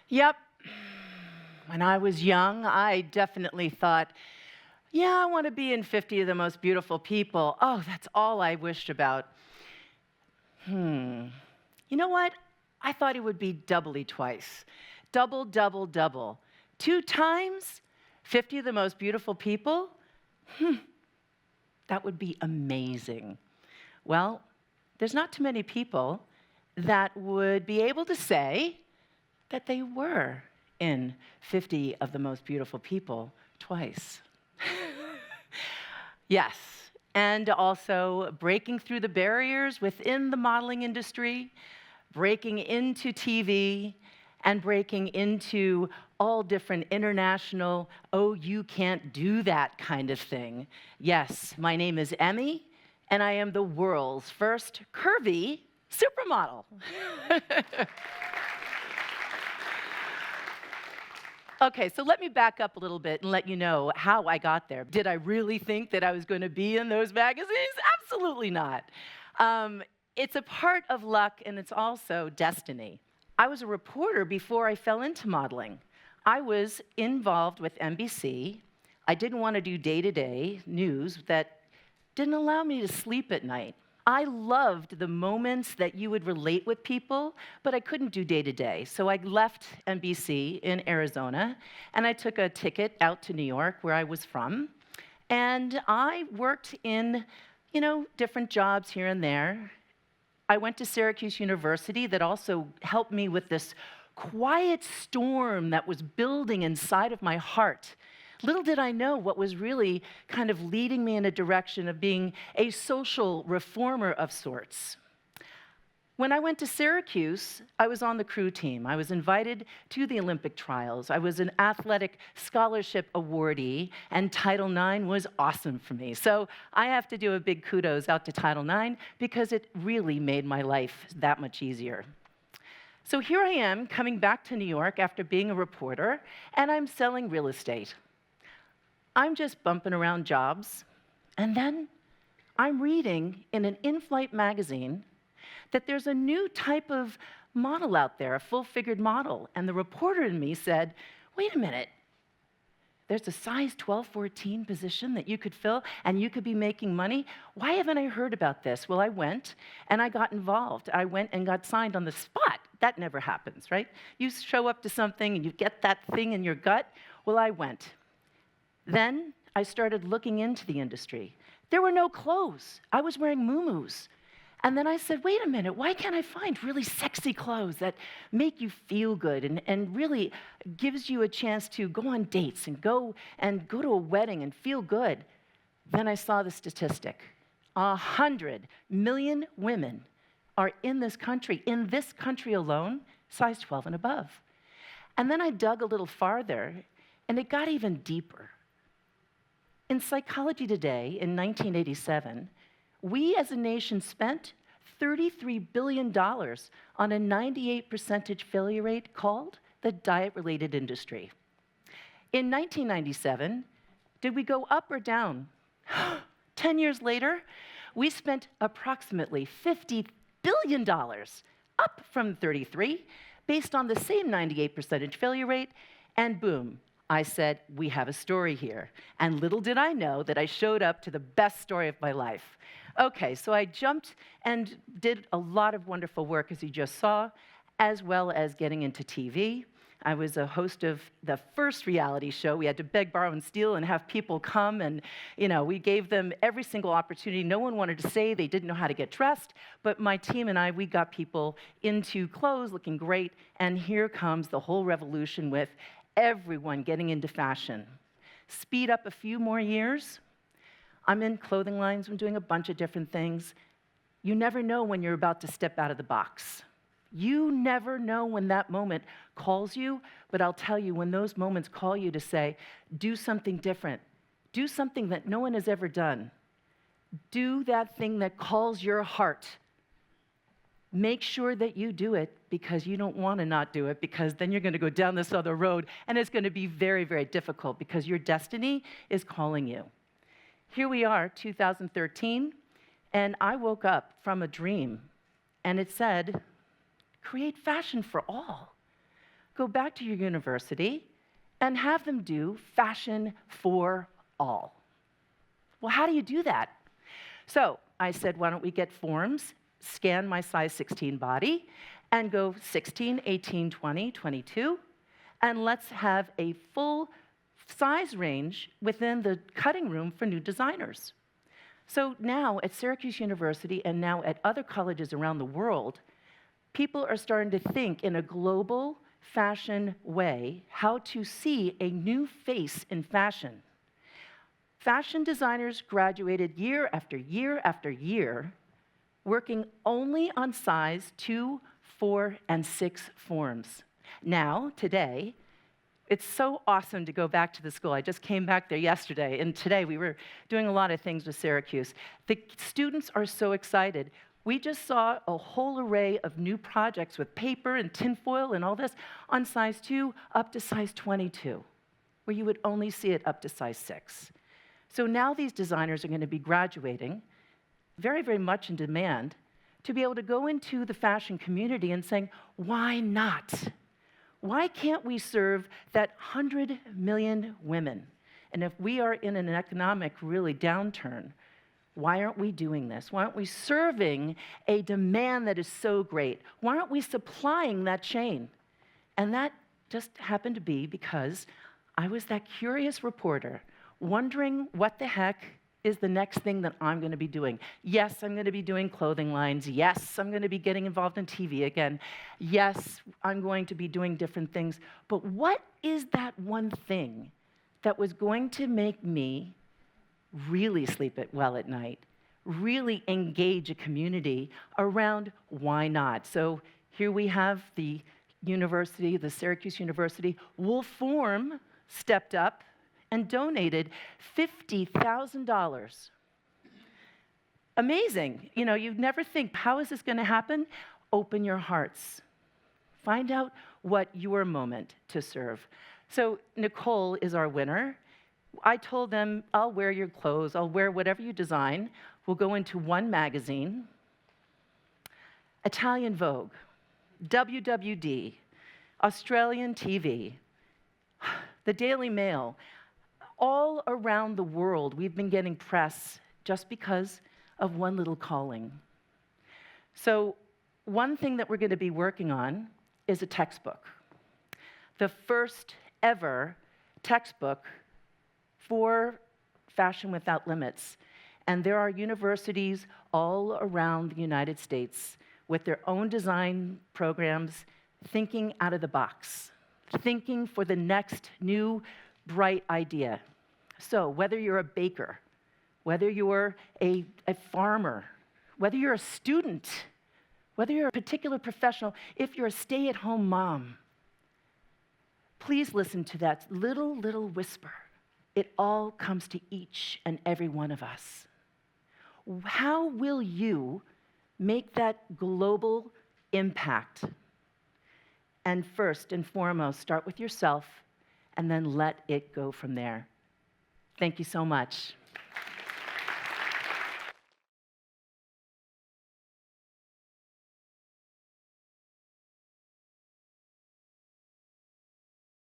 Yep. When I was young, I definitely thought, yeah, I want to be in 50 of the most beautiful people. Oh, that's all I wished about. You know what? I thought it would be doubly twice. Double, double, double. 2 times 50 of the most beautiful people? That would be amazing. Well, there's not too many people that would be able to say that they were in 50 of the most beautiful people twice. Yes, and also breaking through the barriers within the modeling industry, breaking into TV, and breaking into all different international, oh, you can't do that kind of thing. Yes, my name is Emme, and I am the world's first curvy supermodel. Okay, so let me back up a little bit and let you know how I got there. Did I really think that I was going to be in those magazines? Absolutely not. It's a part of luck, and it's also destiny. I was a reporter before I fell into modeling. I was involved with NBC. I didn't want to do day-to-day news that didn't allow me to sleep at night. I loved the moments that you would relate with people, but I couldn't do day-to-day. So I left NBC in Arizona, and I took a ticket out to New York, where I was from, and I worked in, different jobs here and there. I went to Syracuse University that also helped me with this quiet storm that was building inside of my heart. Little did I know what was really kind of leading me in a direction of being a social reformer of sorts. When I went to Syracuse, I was on the crew team. I was invited to the Olympic trials. I was an athletic scholarship awardee, and Title IX was awesome for me. So I have to do a big kudos out to Title IX because it really made my life that much easier. So here I am coming back to New York after being a reporter, and I'm selling real estate. I'm just bumping around jobs, and then I'm reading in an in-flight magazine that there's a new type of model out there, a full-figured model, and the reporter in me said, wait a minute, there's a size 12-14 position that you could fill, and you could be making money? Why haven't I heard about this? Well, I went, and I got involved. I went and got signed on the spot. That never happens, right? You show up to something, and you get that thing in your gut. Well, I went. Then I started looking into the industry. There were no clothes. I was wearing muumuus. And then I said, wait a minute, why can't I find really sexy clothes that make you feel good and really gives you a chance to go on dates and go to a wedding and feel good? Then I saw the statistic. 100 million women are in this country alone, size 12 and above. And then I dug a little farther, and it got even deeper. In Psychology Today, in 1987, we as a nation spent $33 billion on a 98% failure rate called the diet-related industry. In 1997, did we go up or down? 10 years later, we spent approximately $50 billion, up from 33, based on the same 98% failure rate, and boom, I said, we have a story here. And little did I know that I showed up to the best story of my life. Okay, so I jumped and did a lot of wonderful work, as you just saw, as well as getting into TV. I was a host of the first reality show. We had to beg, borrow, and steal and have people come, and we gave them every single opportunity. No one wanted to say they didn't know how to get dressed, but my team and I, we got people into clothes looking great, and here comes the whole revolution with everyone getting into fashion. Speed up a few more years. I'm in clothing lines. I'm doing a bunch of different things. You never know when you're about to step out of the box. You never know when that moment calls you, but I'll tell you, when those moments call you to say, do something different, do something that no one has ever done, do that thing that calls your heart. Make sure that you do it, because you don't want to not do it, because then you're going to go down this other road, and it's going to be very, very difficult, because your destiny is calling you. Here we are, 2013, and I woke up from a dream, and it said, create fashion for all. go back to your university and have them do fashion for all. Well, how do you do that? So I said, why don't we get forms, scan my size 16 body, and go 16, 18, 20, 22, and let's have a full size range within the cutting room for new designers. So now at Syracuse University and now at other colleges around the world, people are starting to think in a global fashion way how to see a new face in fashion. Fashion designers graduated year after year after year, working only on size 2, 4, and 6 forms. Now, today, it's so awesome to go back to the school. I just came back there yesterday, and today we were doing a lot of things with Syracuse. The students are so excited. We just saw a whole array of new projects with paper and tinfoil and all this on size 2 up to size 22, where you would only see it up to size 6. So now these designers are going to be graduating, very, very much in demand, to be able to go into the fashion community and saying, why not? Why can't we serve that 100 million women? And if we are in an economic really downturn, why aren't we doing this? Why aren't we serving a demand that is so great? Why aren't we supplying that chain? And that just happened to be because I was that curious reporter wondering what the heck is the next thing that I'm going to be doing. Yes, I'm going to be doing clothing lines. Yes, I'm going to be getting involved in TV again. Yes, I'm going to be doing different things. But what is that one thing that was going to make me really sleep well at night, really engage a community around why not? So here we have the university, the Syracuse University. Wolf Form stepped up and donated $50,000. Amazing. You know, you'd never think, how is this going to happen? Open your hearts. Find out what your moment to serve. So Nicole is our winner. I told them, I'll wear your clothes, I'll wear whatever you design. We'll go into one magazine, Italian Vogue, WWD, Australian TV, the Daily Mail. All around the world, we've been getting press just because of one little calling. So one thing that we're going to be working on is a textbook. The first ever textbook for Fashion Without Limits. And there are universities all around the United States with their own design programs, thinking out of the box, thinking for the next new bright idea. So whether you're a baker, whether you're a farmer, whether you're a student, whether you're a particular professional, if you're a stay-at-home mom, please listen to that little whisper. It all comes to each and every one of us. How will you make that global impact? And first and foremost, start with yourself, and then let it go from there. Thank you so much.